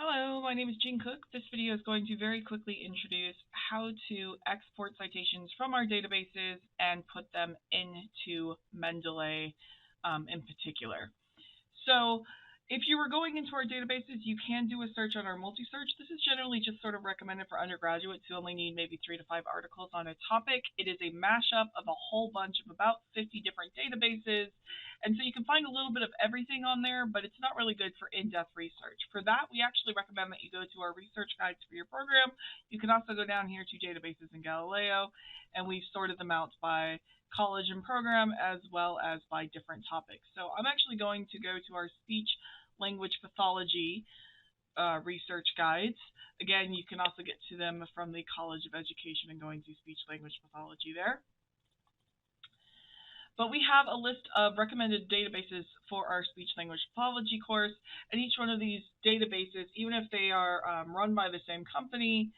Hello, my name is Jean Cook. This video is going to very quickly introduce how to export citations from our databases and put them into Mendeley in particular. So if you were going into our databases, you can do a search on our multi-search. This is generally just sort of recommended for undergraduates who only need maybe 3 to 5 articles on a topic. It is a mashup of a whole bunch of about 50 different databases. And so you can find a little bit of everything on there, but it's not really good for in-depth research. For that, we actually recommend that you go to our research guides for your program. You can also go down here to databases in Galileo, and we've sorted them out by college and program as well as by different topics. So I'm actually going to go to our speech language pathology research guides. Again, you can also get to them from the College of Education and going to speech language pathology there. But we have a list of recommended databases for our speech language pathology course, and each one of these databases, even if they are run by the same company,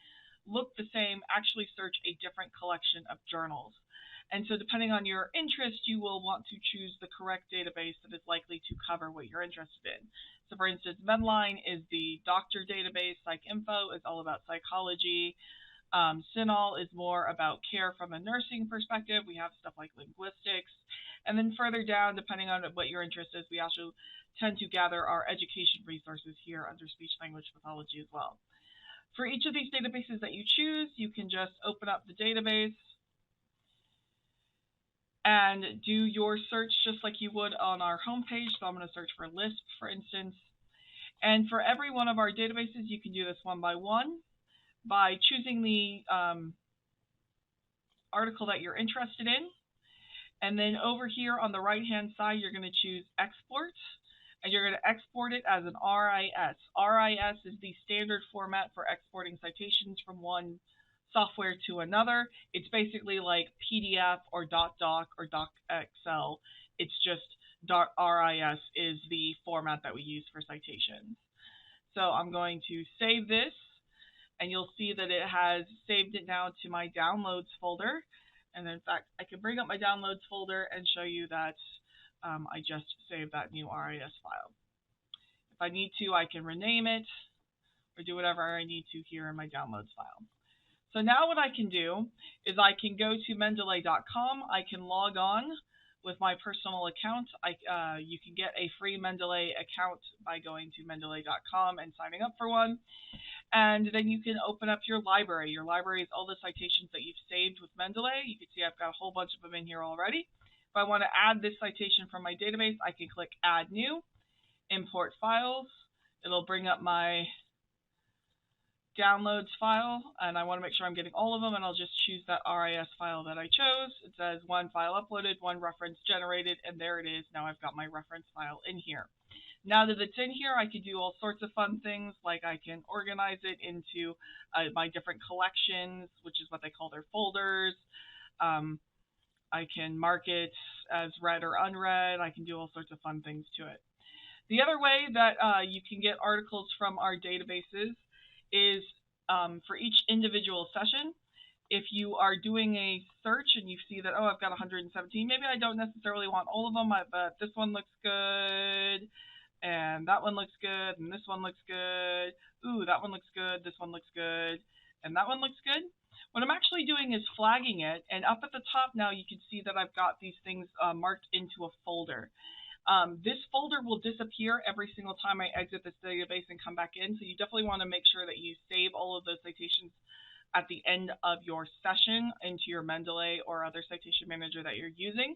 look the same, actually search a different collection of journals. And so depending on your interest, you will want to choose the correct database that is likely to cover what you're interested in. So for instance, Medline is the doctor database, PsycInfo is all about psychology, CINAHL is more about care from a nursing perspective. We have stuff like linguistics. And then further down, depending on what your interest is, we also tend to gather our education resources here under speech language pathology as well. For each of these databases that you choose, you can just open up the database and do your search just like you would on our homepage. So I'm going to search for Lisp, for instance. And for every one of our databases, you can do this one by one by choosing the article that you're interested in. And then over here on the right-hand side, you're going to choose Export. And you're going to export it as an RIS. RIS is the standard format for exporting citations from one software to another. It's basically like PDF or .doc or .xl. It's just .ris is the format that we use for citations. So I'm going to save this, and you'll see that it has saved it now to my downloads folder. And in fact, I can bring up my downloads folder and show you that I just saved that new RIS file. If I need to, I can rename it or do whatever I need to here in my downloads file. So now what I can do is I can go to Mendeley.com. I can log on with my personal account. You can get a free Mendeley account by going to Mendeley.com and signing up for one. And then you can open up your library. Your library is all the citations that you've saved with Mendeley. You can see I've got a whole bunch of them in here already. If I want to add this citation from my database, I can click Add New, Import Files. It'll bring up my downloads file, and I want to make sure I'm getting all of them, and I'll just choose that RIS file that I chose. It says one file uploaded, one reference generated, and there it is. Now I've got my reference file in here. Now that it's in here, I can do all sorts of fun things, like I can organize it into my different collections, which is what they call their folders. I can mark it as read or unread. I can do all sorts of fun things to it. The other way that you can get articles from our databases is for each individual session. If you are doing a search and you see that, oh, I've got 117, maybe I don't necessarily want all of them, but this one looks good, and that one looks good, and this one looks good. Ooh, that one looks good, this one looks good, and that one looks good. What I'm actually doing is flagging it, and up at the top now you can see that I've got these things marked into a folder. This folder will disappear every single time I exit this database and come back in, so you definitely want to make sure that you save all of those citations at the end of your session into your Mendeley or other citation manager that you're using.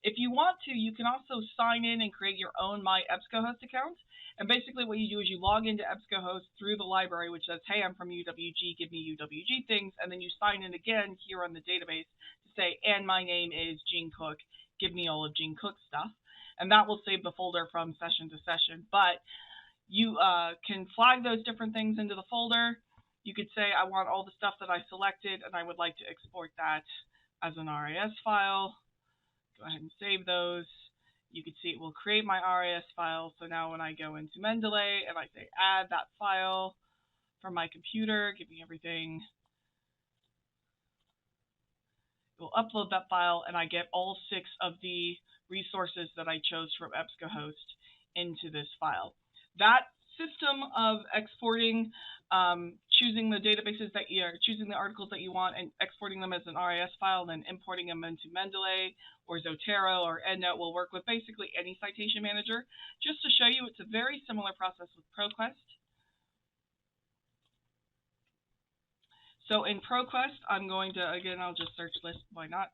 If you want to, you can also sign in and create your own My EBSCOhost account. And basically what you do is you log into EBSCOhost through the library, which says, hey, I'm from UWG, give me UWG things, and then you sign in again here on the database to say, and my name is Jean Cook, give me all of Jean Cook's stuff. And that will save the folder from session to session. But you can flag those different things into the folder. You could say, I want all the stuff that I selected, and I would like to export that as an RIS file. Go ahead and save those. You can see it will create my RIS file. So now when I go into Mendeley and I say add that file from my computer, give me everything, it will upload that file, and I get all 6 of the resources that I chose from EBSCOhost into this file. That system of exporting, choosing the databases that choosing the articles that you want and exporting them as an RIS file, then importing them into Mendeley or Zotero or EndNote will work with basically any citation manager. Just to show you, it's a very similar process with ProQuest. So in ProQuest, I'm going to, again, I'll just search list, why not?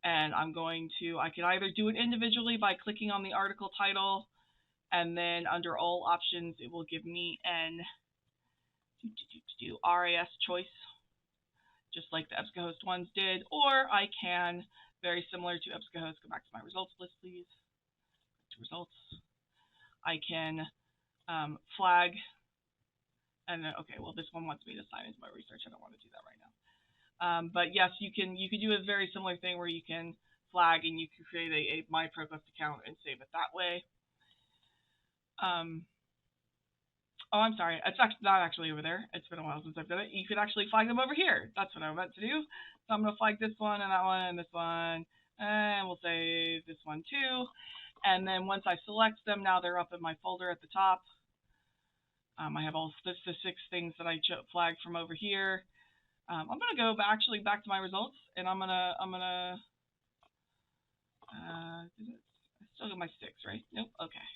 And I'm going to, I can either do it individually by clicking on the article title, and then under all options, it will give me an RIS choice, just like the EBSCOhost ones did, or I can, very similar to EBSCOhost, go back to my results list, please, to results. I can flag, and okay, well, this one wants me to sign into my research. I don't want to do that right now. But yes, you can do a very similar thing where you can flag and you can create a My ProQuest account and save it that way. Oh, I'm sorry. It's not actually over there. It's been a while since I've done it. You could actually flag them over here. That's what I meant to do. So I'm going to flag this one and that one and this one. And we'll say this one too. And then once I select them, now they're up in my folder at the top. I have all the 6 things that I flagged from over here. I'm going to go back to my results, and I'm gonna I still got my 6, right? Nope. Okay.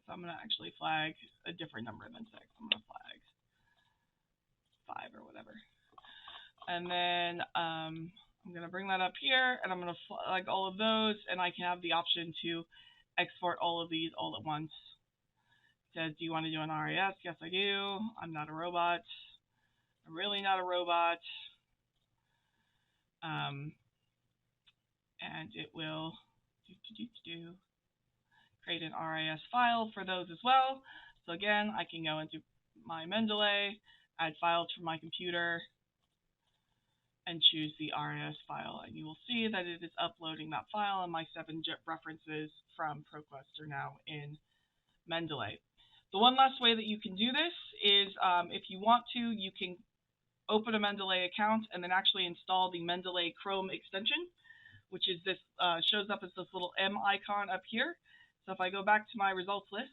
So I'm gonna actually flag a different number than 6. I'm gonna flag 5 or whatever, and then I'm gonna bring that up here, and I'm gonna flag all of those, and I can have the option to export all of these all at once. It says, do you want to do an RIS? Yes, I do. I'm not a robot. I'm really not a robot. And it will create an RIS file for those as well. So again, I can go into my Mendeley, add files from my computer, and choose the RIS file. And you will see that it is uploading that file, and my 7 references from ProQuest are now in Mendeley. The one last way that you can do this is if you want to, you can open a Mendeley account and then actually install the Mendeley Chrome extension, which is this, shows up as this little M icon up here. So if I go back to my results list,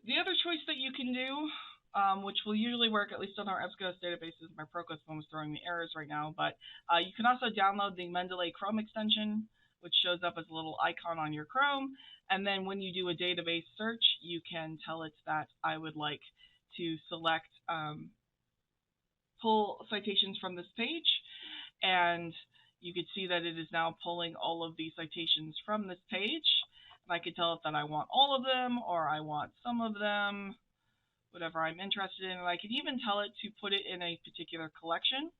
the other choice that you can do, which will usually work at least on our EBSCOhost databases, my ProQuest one was throwing me errors right now, but you can also download the Mendeley Chrome extension, which shows up as a little icon on your Chrome. And then when you do a database search, you can tell it that I would like to select pull citations from this page. And you can see that it is now pulling all of the citations from this page. And I can tell it that I want all of them, or I want some of them, whatever I'm interested in. And I can even tell it to put it in a particular collection.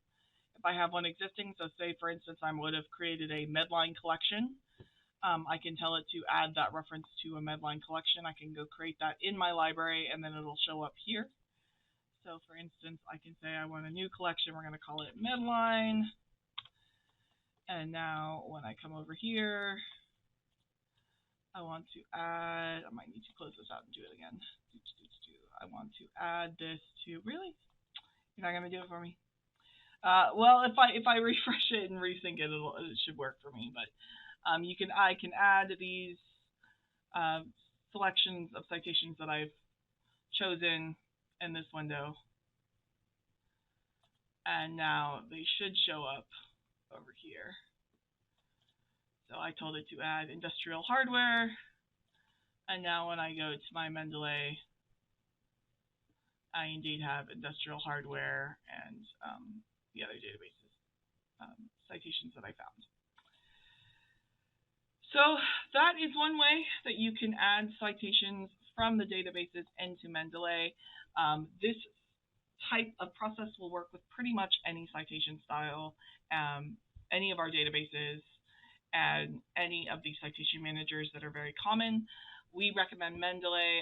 If I have one existing, so say for instance I would have created a Medline collection, I can tell it to add that reference to a Medline collection. I can go create that in my library, and then it'll show up here. So for instance, I can say I want a new collection. We're going to call it Medline. And now when I come over here, I want to add, I might need to close this out and do it again. I want to add this to, really? You're not going to do it for me? Well, if I refresh it and resync it, it should work for me. But I can add these selections of citations that I've chosen in this window, and now they should show up over here. So I told it to add industrial hardware, and now when I go to my Mendeley, I indeed have industrial hardware and the other databases, citations that I found. So that is one way that you can add citations from the databases into Mendeley. This type of process will work with pretty much any citation style, any of our databases, and any of these citation managers that are very common. We recommend Mendeley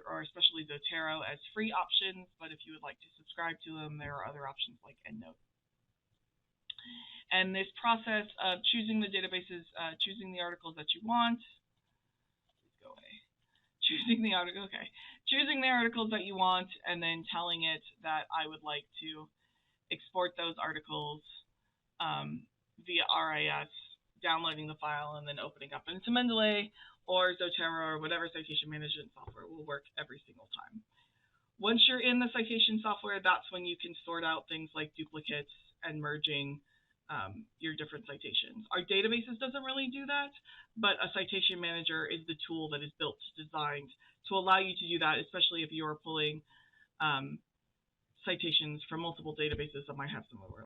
or especially Zotero as free options, but if you would like to subscribe to them, there are other options like EndNote. And this process of choosing the databases, choosing the articles that you want, go away. Choosing the articles that you want, and then telling it that I would like to export those articles via RIS, downloading the file and then opening up into Mendeley or Zotero or whatever citation management software will work every single time. Once you're in the citation software, that's when you can sort out things like duplicates and merging your different citations. Our databases doesn't really do that, but a citation manager is the tool that is built, designed to allow you to do that, especially if you're pulling citations from multiple databases that might have some overlap.